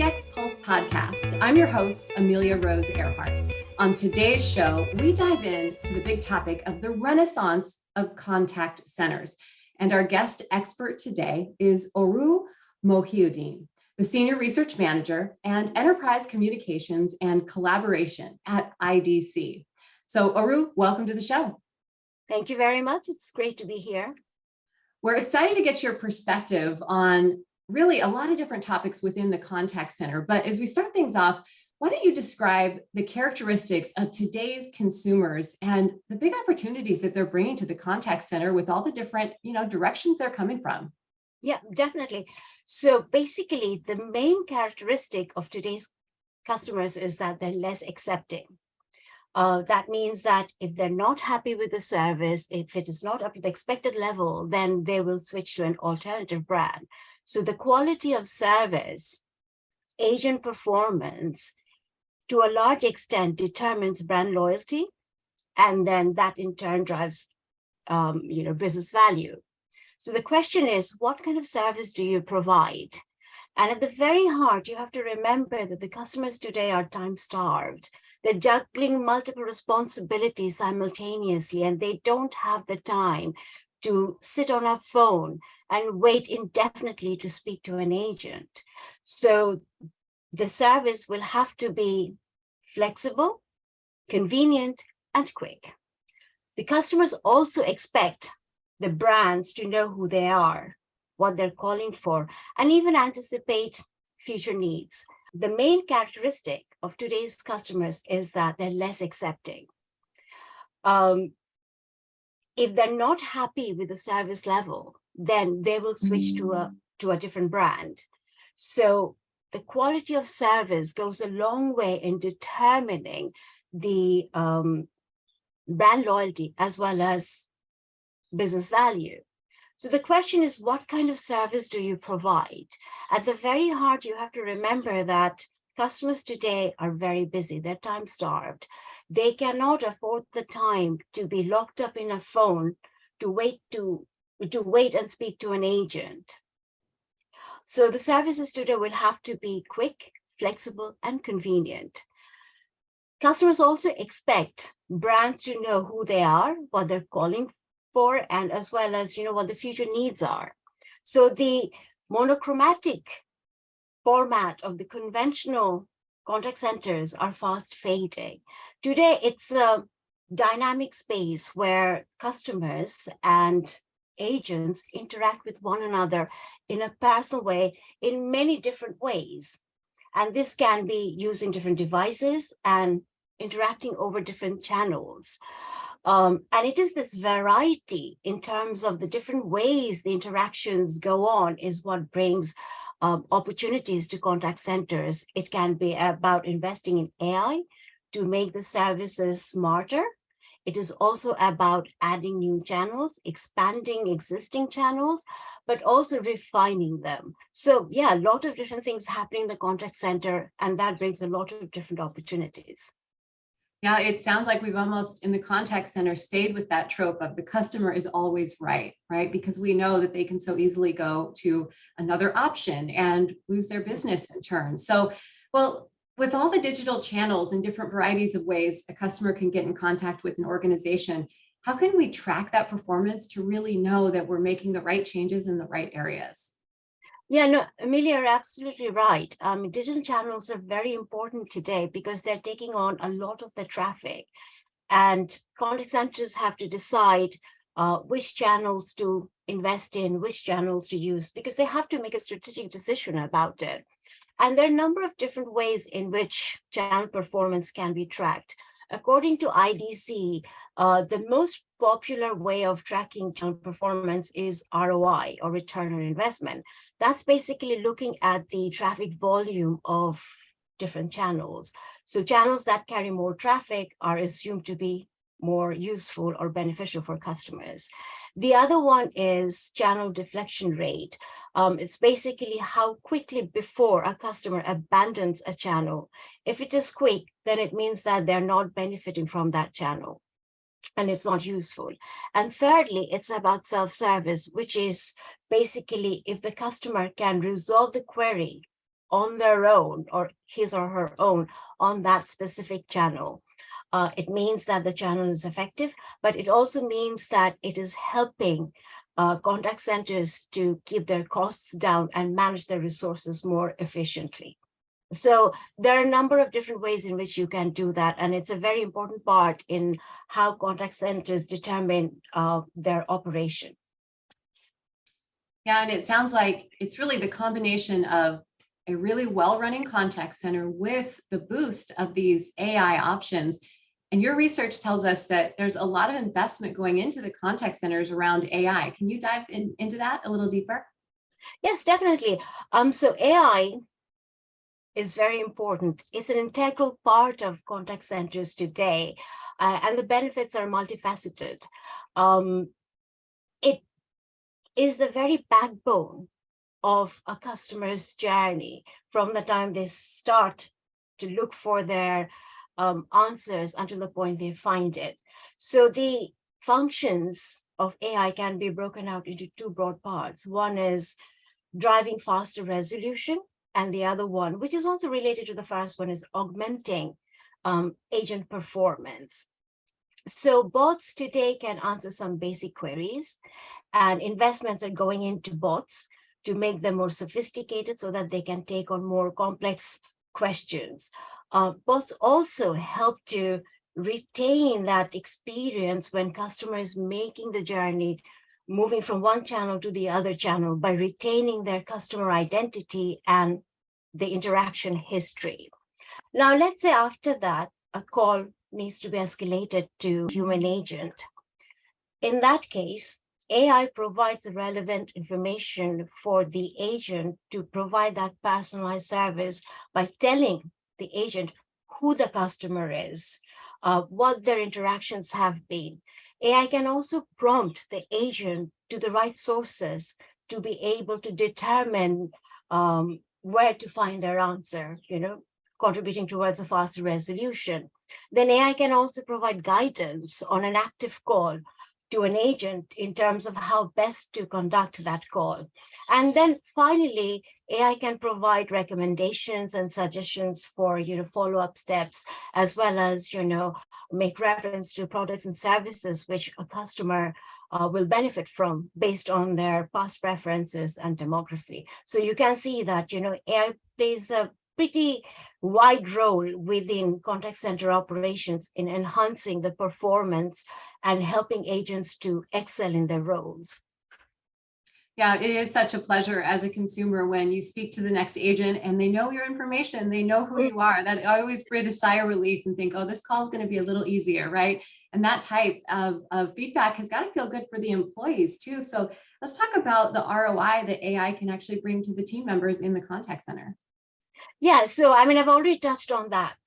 CX Pulse podcast. I'm your host, Amelia Rose Earhart. On today's show, we dive into the big topic of the renaissance of contact centers. And our guest expert today is Oru Mohiuddin, the Senior Research Manager and Enterprise Communications and Collaboration at IDC. So Oru, welcome to the show. Thank you very much. It's great to be here. We're excited to get your perspective on really a lot of different topics within the contact center. But as we start things off, why don't you describe the characteristics of today's consumers and the big opportunities that they're bringing to the contact center with all the different, directions they're coming from? Yeah, definitely. So basically, the main characteristic of today's customers is that they're less accepting. That means that if they're not happy with the service, if it is not up to the expected level, then they will switch to an alternative brand. So the quality of service, agent performance, to a large extent determines brand loyalty, and then that in turn drives, business value. So the question is, what kind of service do you provide? And at the very heart, you have to remember that the customers today are time-starved. They're juggling multiple responsibilities simultaneously, and they don't have the time to sit on a phone and wait indefinitely to speak to an agent. So the service will have to be flexible, convenient, and quick. The customers also expect the brands to know who they are, what they're calling for, and even anticipate future needs. The main characteristic of today's customers is that they're less accepting. If they're not happy with the service level, then they will switch to a different brand. So the quality of service goes a long way in determining the brand loyalty as well as business value. So the question is, what kind of service do you provide? At the very heart, you have to remember that customers today are very busy. They're time-starved. They cannot afford the time to be locked up in a phone to wait and speak to an agent. So the services today will have to be quick, flexible, and convenient. Customers also expect brands to know who they are, what they're calling for, and as well as what the future needs are. So the monochromatic format of the conventional contact centers are fast fading. Today, it's a dynamic space where customers and agents interact with one another in a personal way in many different ways. And this can be using different devices and interacting over different channels. And it is this variety in terms of the different ways the interactions go on is what brings opportunities to contact centers. It can be about investing in AI to make the services smarter. It is also about adding new channels, expanding existing channels, but also refining them. So yeah, a lot of different things happening in the contact center, and that brings a lot of different opportunities. Yeah, it sounds like we've almost in the contact center stayed with that trope of the customer is always right? Because we know that they can so easily go to another option and lose their business in turn. So, well, with all the digital channels and different varieties of ways a customer can get in contact with an organization, how can we track that performance to really know that we're making the right changes in the right areas? Yeah, no, Amelia, you're absolutely right. Digital channels are very important today because they're taking on a lot of the traffic, and contact centers have to decide which channels to invest in, which channels to use, because they have to make a strategic decision about it. And there are a number of different ways in which channel performance can be tracked. According to IDC, the most popular way of tracking channel performance is ROI, or return on investment. That's basically looking at the traffic volume of different channels. So channels that carry more traffic are assumed to be more useful or beneficial for customers. The other one is channel deflection rate. It's basically how quickly before a customer abandons a channel. If it is quick, then it means that they're not benefiting from that channel and it's not useful. And thirdly, it's about self-service, which is basically if the customer can resolve the query on their own or his or her own on that specific channel. It means that the channel is effective, but it also means that it is helping contact centers to keep their costs down and manage their resources more efficiently. So there are a number of different ways in which you can do that. And it's a very important part in how contact centers determine their operation. Yeah, and it sounds like it's really the combination of a really well-running contact center with the boost of these AI options. And your research tells us that there's a lot of investment going into the contact centers around AI. Can you dive into that a little deeper? Yes, definitely. So AI is very important. It's an integral part of contact centers today, and the benefits are multifaceted. It is the very backbone of a customer's journey from the time they start to look for their answers until the point they find it. So the functions of AI can be broken out into two broad parts. One is driving faster resolution, and the other one, which is also related to the first one, is augmenting agent performance. So bots today can answer some basic queries, and investments are going into bots to make them more sophisticated so that they can take on more complex questions. Bots also help to retain that experience when customer is making the journey, moving from one channel to the other channel, by retaining their customer identity and the interaction history. Now, let's say after that, a call needs to be escalated to human agent. In that case, AI provides relevant information for the agent to provide that personalized service by telling the agent who the customer is, what their interactions have been. AI can also prompt the agent to the right sources to be able to determine where to find their answer, contributing towards a faster resolution. Then AI can also provide guidance on an active call to an agent in terms of how best to conduct that call. And then finally, AI can provide recommendations and suggestions for follow-up steps, as well as make reference to products and services which a customer will benefit from based on their past preferences and demography. So you can see that AI plays a pretty wide role within contact center operations in enhancing the performance and helping agents to excel in their roles. Yeah, it is such a pleasure as a consumer when you speak to the next agent and they know your information, they know who you are. That I always breathe a sigh of relief and think, oh, this call is going to be a little easier, right? And that type of feedback has got to feel good for the employees too. So let's talk about the ROI that AI can actually bring to the team members in the contact center. Yeah, so I've already touched on that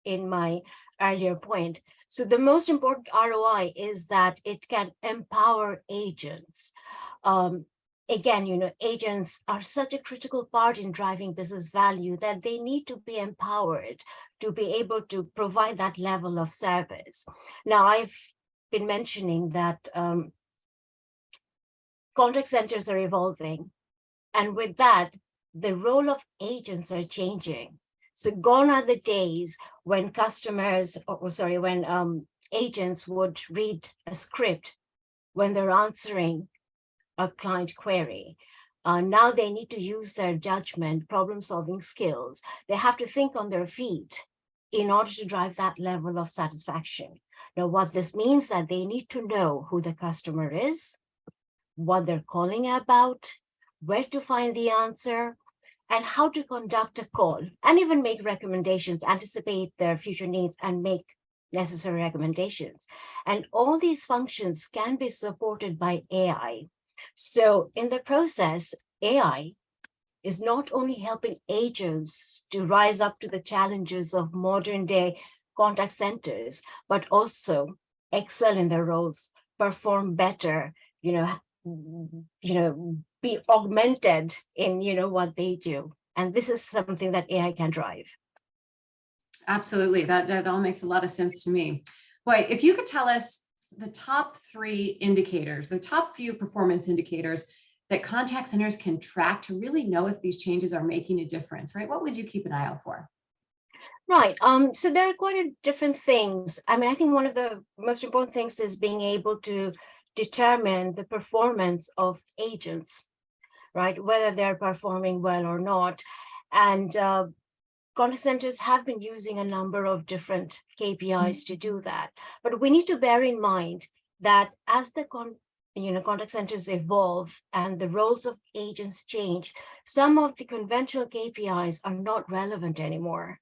in my earlier point. So the most important ROI is that it can empower agents. Again, agents are such a critical part in driving business value that they need to be empowered to be able to provide that level of service. Now, I've been mentioning that contact centers are evolving, and with that, the role of agents are changing. So gone are the days when agents would read a script when they're answering a client query. Now they need to use their judgment, problem-solving skills. They have to think on their feet in order to drive that level of satisfaction. Now, what this means that they need to know who the customer is, what they're calling about, where to find the answer, and how to conduct a call, and even make recommendations, anticipate their future needs, and make necessary recommendations. And all these functions can be supported by AI. So in the process, AI is not only helping agents to rise up to the challenges of modern day contact centers, but also excel in their roles, perform better, be augmented in what they do. And this is something that AI can drive. Absolutely. That all makes a lot of sense to me. Boy, if you could tell us the top 3 indicators, the top few performance indicators that contact centers can track to really know if these changes are making a difference, right? What would you keep an eye out for? Right. So there are quite different things. I mean, I think one of the most important things is being able to determine the performance of agents, right? Whether they're performing well or not. And contact centers have been using a number of different KPIs to do that. But we need to bear in mind that as the contact centers evolve and the roles of agents change, some of the conventional KPIs are not relevant anymore.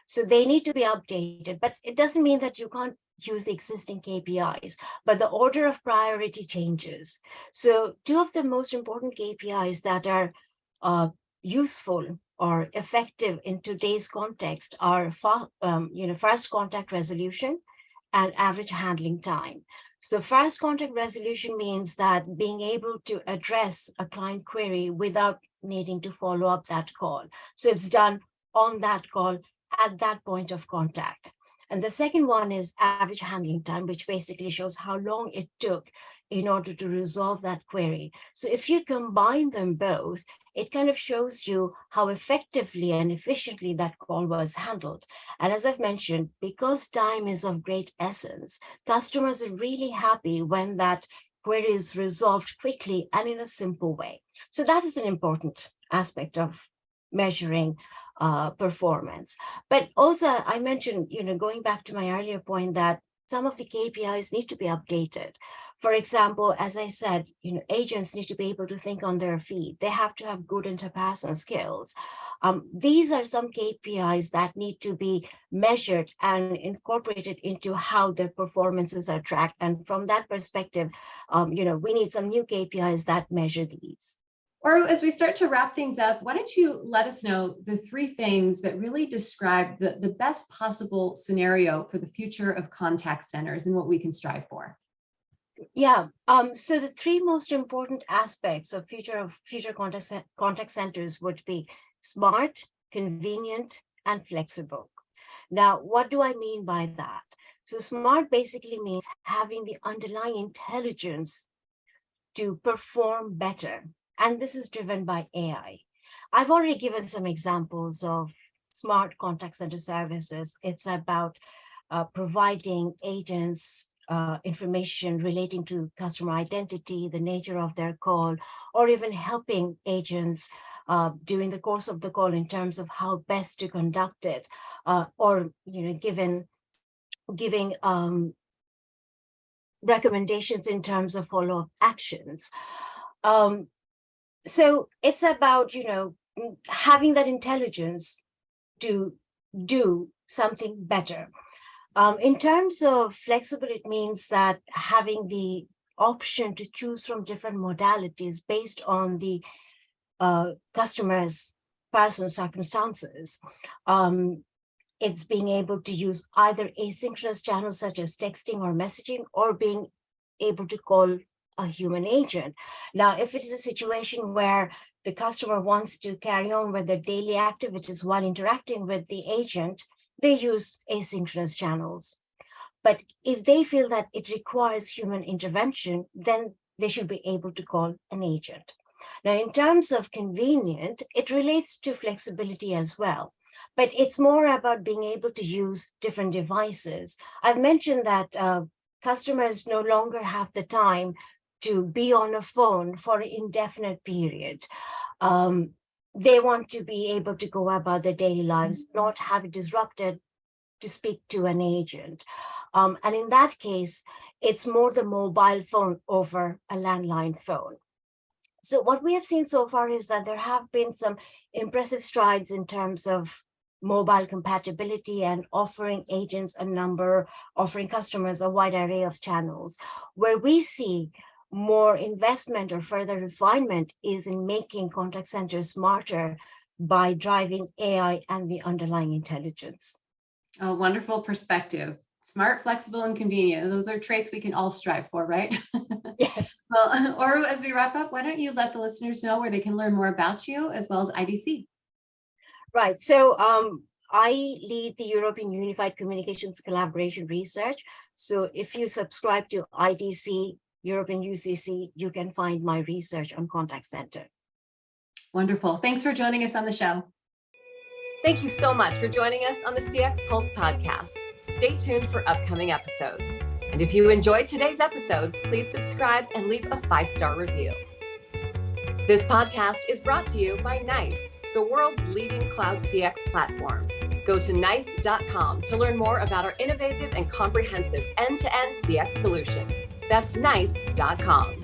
So they need to be updated, but it doesn't mean that you can't use the existing KPIs, but the order of priority changes. So two of the most important KPIs that are useful or effective in today's context are fast contact resolution and average handling time. So fast contact resolution means that being able to address a client query without needing to follow up that call. So it's done on that call at that point of contact. And the second one is average handling time, which basically shows how long it took in order to resolve that query. So if you combine them both, it kind of shows you how effectively and efficiently that call was handled. And as I've mentioned, because time is of great essence, customers are really happy when that query is resolved quickly and in a simple way. So that is an important aspect of measuring performance. But also I mentioned, going back to my earlier point, that some of the KPIs need to be updated. For example, as I said, agents need to be able to think on their feet. They have to have good interpersonal skills. These are some KPIs that need to be measured and incorporated into how their performances are tracked. And from that perspective, we need some new KPIs that measure these. Or as we start to wrap things up, why don't you let us know the three things that really describe the best possible scenario for the future of contact centers and what we can strive for? Yeah. So the three most important aspects of future contact centers would be smart, convenient, and flexible. Now, what do I mean by that? So smart basically means having the underlying intelligence to perform better. And this is driven by AI. I've already given some examples of smart contact center services. It's about providing agents information relating to customer identity, the nature of their call, or even helping agents during the course of the call in terms of how best to conduct it, or giving recommendations in terms of follow-up actions. So it's about, having that intelligence to do something better. In terms of flexible, it means that having the option to choose from different modalities based on the customer's personal circumstances. It's being able to use either asynchronous channels such as texting or messaging, or being able to call a human agent. Now, if it is a situation where the customer wants to carry on with their daily activities while interacting with the agent, they use asynchronous channels. But if they feel that it requires human intervention, then they should be able to call an agent. Now, in terms of convenient, it relates to flexibility as well, but it's more about being able to use different devices. I've mentioned that customers no longer have the time to be on a phone for an indefinite period. They want to be able to go about their daily lives, not have it disrupted to speak to an agent. And in that case, it's more the mobile phone over a landline phone. So what we have seen so far is that there have been some impressive strides in terms of mobile compatibility and offering customers a wide array of channels. Where we see more investment or further refinement is in making contact centers smarter by driving AI and the underlying intelligence. A wonderful perspective. Smart, flexible, and convenient. Those are traits we can all strive for, right? Yes. Well, Oru, as we wrap up, why don't you let the listeners know where they can learn more about you as well as IDC? Right. So I lead the European Unified Communications Collaboration Research. So if you subscribe to IDC European UCC, you can find my research on contact center. Wonderful. Thanks for joining us on the show. Thank you so much for joining us on the CX Pulse podcast. Stay tuned for upcoming episodes. And if you enjoyed today's episode, please subscribe and leave a 5-star review. This podcast is brought to you by NICE, the world's leading cloud CX platform. Go to nice.com to learn more about our innovative and comprehensive end-to-end CX solutions. That's nice.com.